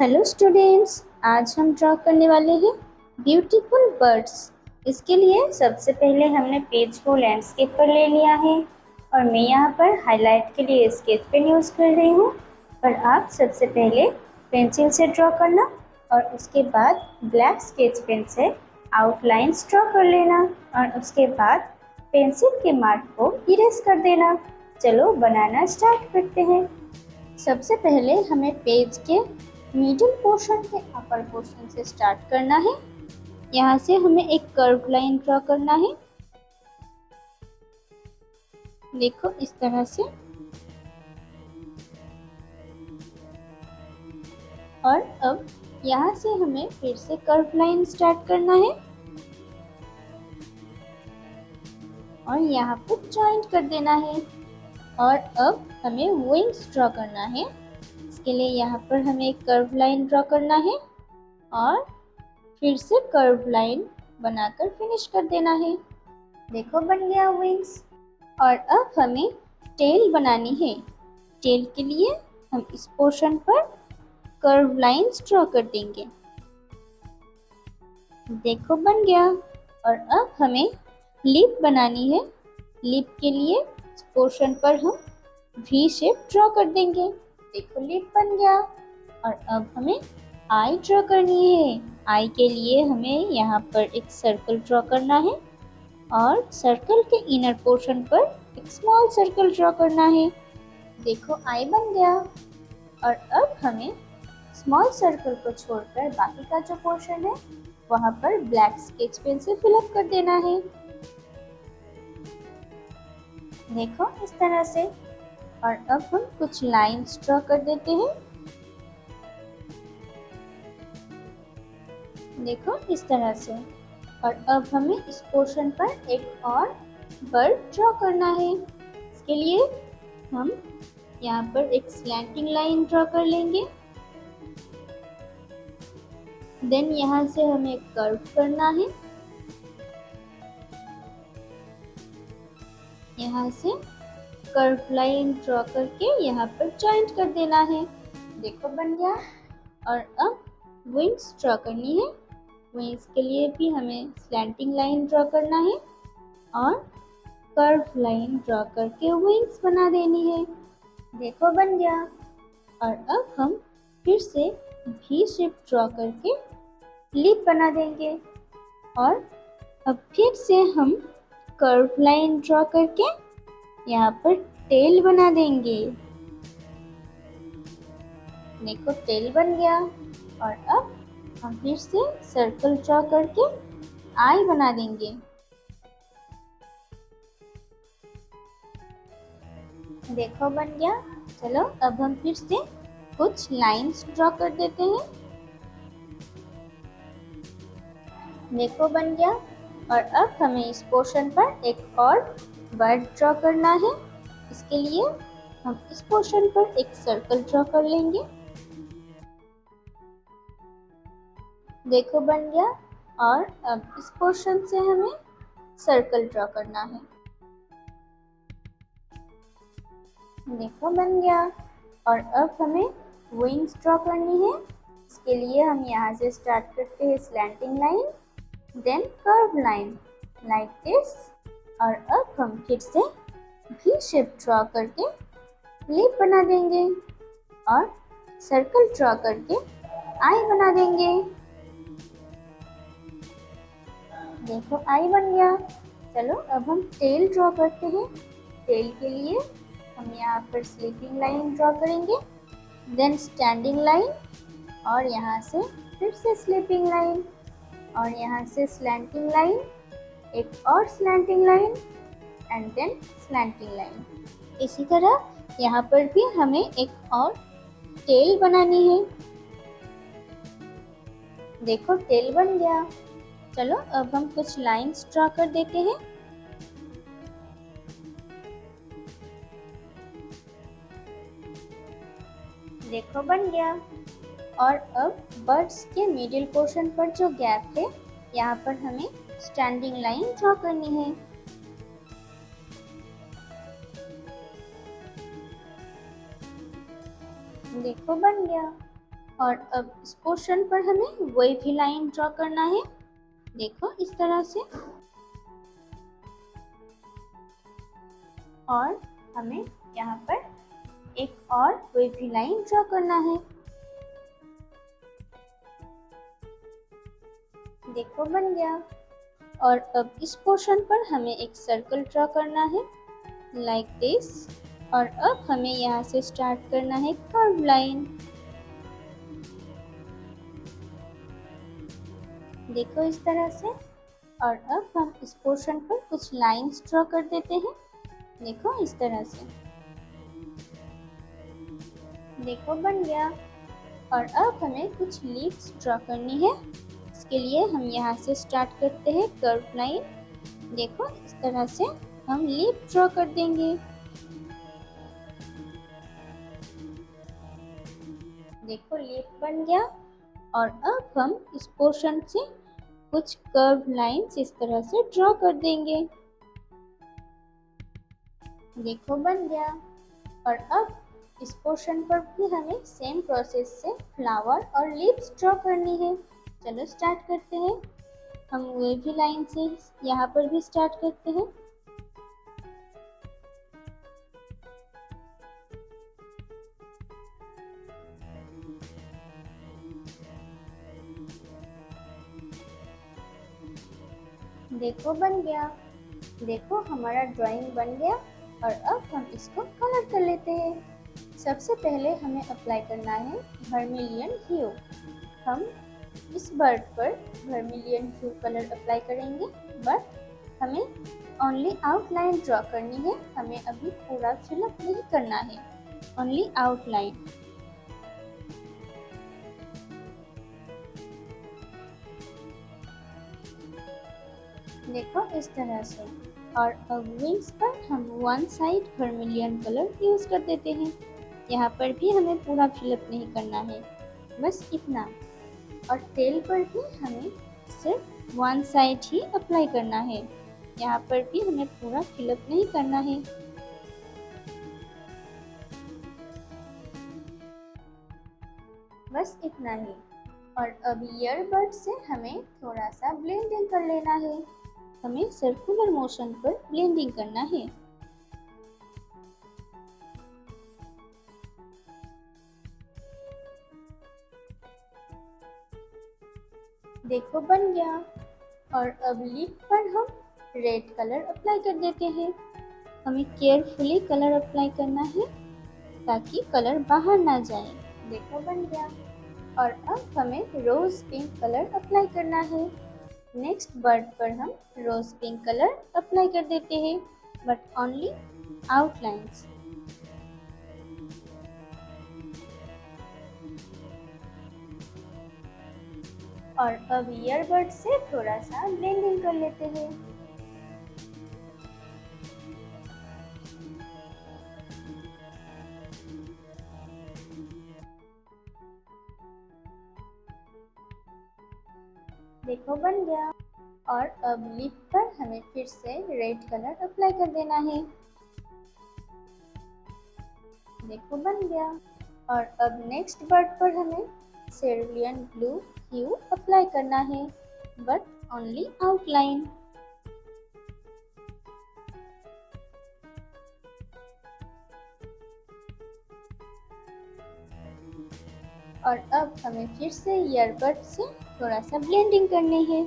Hello students, आज हम draw करने वाले हैं ब्यूटीफुल बर्ड्स। इसके लिए सबसे पहले हमने पेज को लैंडस्केप पर ले लिया है और मैं यहाँ पर हाईलाइट के लिए स्केच पेन यूज़ कर रही हूँ। पर आप सबसे पहले पेंसिल से ड्रॉ करना और उसके बाद ब्लैक स्केच पेन से आउटलाइंस ड्रॉ कर लेना और उसके बाद पेंसिल के मार्क को इरेज कर देना। चलो बनाना स्टार्ट करते हैं। सबसे पहले हमें पेज के मिडिल पोर्शन के अपर पोर्शन से स्टार्ट करना है। यहाँ से हमें एक कर्व लाइन ड्रॉ करना है। देखो इस तरह से। और अब यहाँ से हमें फिर से कर्व लाइन स्टार्ट करना है और यहाँ पर जॉइंट कर देना है। और अब हमें विंग्स ड्रॉ करना है। इसके लिए यहाँ पर हमें एक कर्व लाइन ड्रॉ करना है और फिर से कर्व लाइन बनाकर फिनिश कर देना है। देखो बन गया विंग्स। और अब हमें टेल बनानी है। टेल के लिए हम इस पोर्शन पर कर्व लाइंस ड्रॉ कर देंगे। देखो बन गया। और अब हमें लिप बनानी है। लिप के लिए इस पोर्शन पर हम वी शेप ड्रॉ कर देंगे। देखो लिप बन गया। और अब हमें आई ड्रॉ करनी है। आई के लिए हमें यहाँ पर एक सर्कल ड्रॉ करना है और सर्कल के इनर पोर्शन पर एक स्मॉल सर्कल ड्रॉ करना है। देखो आई बन गया। और अब हमें स्मॉल सर्कल को छोड़कर बाकी का जो पोर्शन है वहाँ पर ब्लैक स्केच पेन से फिलअप कर देना है। देखो इस तरह से। और अब हम कुछ लाइंस ड्रॉ कर देते हैं। देखो इस तरह से। और अब हमें इस पोर्शन पर एक और बर्ड ड्रॉ करना है। इसके लिए हम यहाँ पर एक स्लैंटिंग लाइन ड्रॉ कर लेंगे। देन यहाँ से हमें कर्व करना है। यहाँ से कर्व लाइन ड्रॉ करके यहाँ पर जॉइंट कर देना है। देखो बन गया। और अब विंग्स ड्रॉ करनी है। विंग्स के लिए भी हमें स्लैंटिंग लाइन ड्रॉ करना है और कर्व लाइन ड्रॉ करके विंग्स बना देनी है। देखो बन गया। और अब हम फिर से भी शेप ड्रॉ करके लिप बना देंगे और अब फिर से हम कर्व लाइन ड्रॉ करके यहाँ पर टेल बना देंगे। देखो टेल बन गया। और अब हम फिर से सर्कल ड्रॉ करके आई बना देंगे। देखो बन गया। चलो अब हम फिर से कुछ लाइंस ड्रॉ कर देते हैं। देखो बन गया। और अब हमें इस पोर्शन पर एक और बर्ड ड्रॉ करना है। इसके लिए हम इस पोर्शन पर एक सर्कल ड्रॉ कर लेंगे। देखो बन गया। और अब इस पोर्शन से हमें सर्कल ड्रॉ करना है। देखो बन गया। और अब हमें विंग्स ड्रॉ करनी है। इसके लिए हम यहाँ से स्टार्ट करते हैं slanting line, then curve line like this. और अब हम फिर से वी शेप ड्रॉ करके लिप बना देंगे और सर्कल ड्रॉ करके आई बना देंगे। देखो आई बन गया। चलो अब हम टेल ड्रॉ करते हैं। टेल के लिए हम यहाँ पर स्लीपिंग लाइन ड्रॉ करेंगे, देन स्टैंडिंग लाइन और यहाँ से फिर से स्लीपिंग लाइन और यहाँ से स्लैंटिंग लाइन, एक और slanting line and then slanting line. इसी तरह यहाँ पर भी हमें एक और टेल बनानी है। देखो टेल बन गया। चलो अब हम कुछ लाइंस ड्रॉ कर देते हैं। देखो बन गया। और अब बर्ड्स के मिडिल पोर्शन पर जो गैप है यहाँ पर हमें स्टैंडिंग लाइन ड्रॉ करनी है। देखो बन गया। और अब इस पोर्शन पर हमें वही भी लाइन ड्रॉ करना है। देखो इस तरह से। और हमें यहाँ पर एक और वही भी लाइन ड्रॉ करना है। देखो बन गया। और अब इस पोर्शन पर हमें एक सर्कल ड्रॉ करना है लाइक दिस। और अब हमें यहाँ से स्टार्ट करना है कर्व लाइन। देखो इस तरह से। और अब हम इस पोर्शन पर कुछ लाइंस ड्रॉ कर देते हैं। देखो इस तरह से। देखो बन गया। और अब हमें कुछ लीव्स ड्रॉ करनी है। इसके लिए हम यहाँ से स्टार्ट करते हैं कर्व लाइन। देखो इस तरह से हम लीफ ड्रॉ कर देंगे। देखो लीफ बन गया। और अब हम इस पोर्शन से कुछ कर्व लाइंस इस तरह से ड्रॉ कर देंगे। देखो बन गया। और अब इस पोर्शन पर भी हमें सेम प्रोसेस से फ्लावर और लीव्स ड्रॉ करनी है। चलो स्टार्ट करते हैं। हम वे भी लाइन से यहाँ पर भी स्टार्ट करते हैं। देखो बन गया। देखो हमारा ड्राइंग बन गया। और अब हम इसको कलर कर लेते हैं। सबसे पहले हमें अप्लाई करना है वर्मिलियन ह्यू। हम इस बर्ड पर वर्मिलियन ह्यू कलर अप्लाई करेंगे, बट हमें ओनली आउटलाइन ड्रॉ करनी है। हमें अभी पूरा फिलअप नहीं करना है, ओनली आउटलाइन। देखो इस तरह से। और अब विंग्स पर हम one side vermilion colour use कर देते हैं। यहाँ पर भी हमें पूरा फिलअप नहीं करना है, बस इतना। और टेल पर भी हमें सिर्फ वन साइड ही अप्लाई करना है। यहाँ पर भी हमें पूरा फिलअप नहीं करना है। बस इतना ही। और अब ईयरबड से हमें थोड़ा सा ब्लेंडिंग कर लेना है। हमें सर्कुलर मोशन पर ब्लेंडिंग करना है। देखो बन गया। और अब लिप पर हम रेड कलर अप्लाई कर देते हैं। हमें केयरफुली कलर अप्लाई करना है ताकि कलर बाहर ना जाए। देखो बन गया। और अब हमें रोज पिंक कलर अप्लाई करना है। नेक्स्ट बर्ड पर हम रोज पिंक कलर अप्लाई कर देते हैं, बट ओनली आउटलाइंस। और अब ईयरबड से थोड़ा सा ब्लेंडिंग कर लेते हैं। देखो बन गया। और अब लिप पर हमें फिर से रेड कलर अप्लाई कर देना है। देखो बन गया। और अब नेक्स्ट बर्ड पर हमें सेरुलियन ब्लू ह्यू अप्लाई करना है, बट ओनली आउटलाइन। और अब हमें फिर से ईयरबड से थोड़ा सा ब्लेंडिंग करनी है।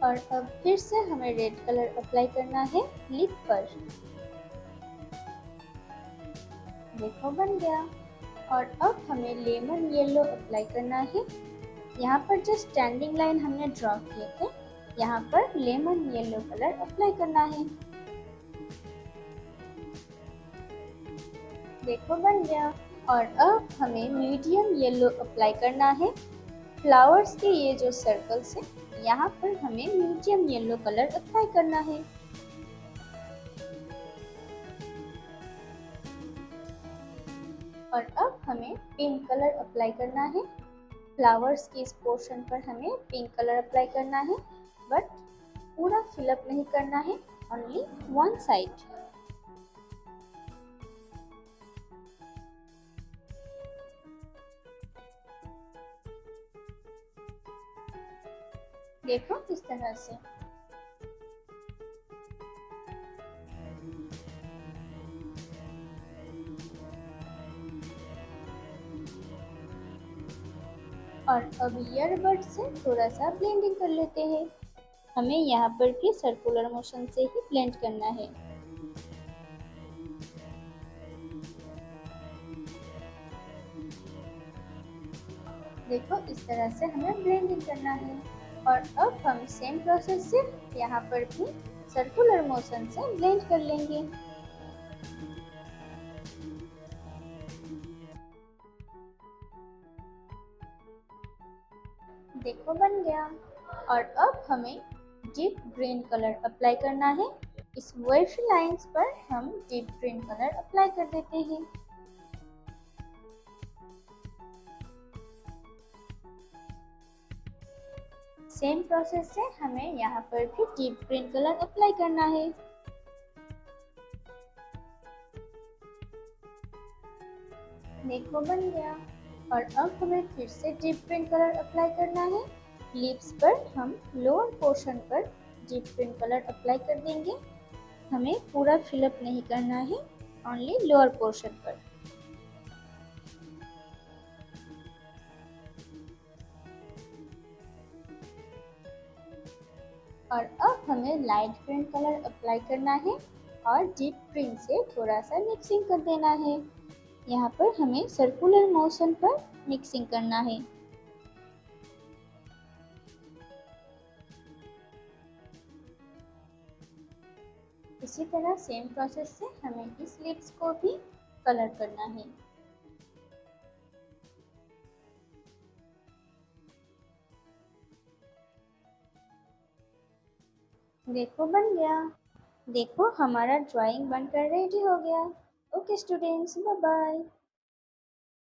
और अब फिर से हमें रेड कलर अप्लाई करना है लिप पर। देखो बन गया। और अब हमें लेमन येलो अप्लाई करना है। यहाँ पर जो स्टैंडिंग लाइन हमने ड्रॉ किए थे, यहाँ पर लेमन येलो कलर अप्लाई करना है। देखो बन गया। और अब हमें मीडियम येलो अप्लाई करना है। फ्लावर्स के ये जो सर्कल्स हैं, यहाँ पर हमें मीडियम येलो कलर अप्लाई करना है। और अब हमें पिंक कलर अप्लाई करना है। फ्लावर्स के इस पोर्शन पर हमें पिंक कलर अप्लाई करना है, बट पूरा फिलअप नहीं करना है, ओनली वन साइड। देखो किस तरह से। और अब ईयरबड से थोड़ा सा ब्लेंडिंग कर लेते हैं। हमें यहाँ पर भी सर्कुलर मोशन से ही ब्लेंड करना है। देखो इस तरह से हमें ब्लेंडिंग करना है। और अब हम सेम प्रोसेस से यहाँ पर भी सर्कुलर मोशन से ब्लेंड कर लेंगे। देखो बन गया। और अब हमें डीप ग्रीन कलर अप्लाई करना है। इस वर्ड लाइंस पर हम डीप ग्रीन कलर अप्लाई कर देते हैं। सेम प्रोसेस से हमें यहाँ पर भी डीप ग्रीन कलर अप्लाई करना है। देखो बन गया। और अब हमें फिर से डीप ग्रीन कलर अप्लाई करना है। लिप्स पर हम लोअर पोर्शन पर डीप ग्रीन कलर अप्लाई कर देंगे। हमें पूरा फिलअप नहीं करना है, ओनली लोअर पोर्शन पर। और अब हमें लाइट ग्रीन कलर अप्लाई करना है और डीप ग्रीन से थोड़ा सा मिक्सिंग कर देना है। यहाँ पर हमें सर्कुलर मोशन पर मिक्सिंग करना है। इसी तरह सेम प्रोसेस से हमें इस लिप्स को भी कलर करना है। देखो बन गया। देखो हमारा ड्राइंग बनकर रेडी हो गया। Okay students, bye bye.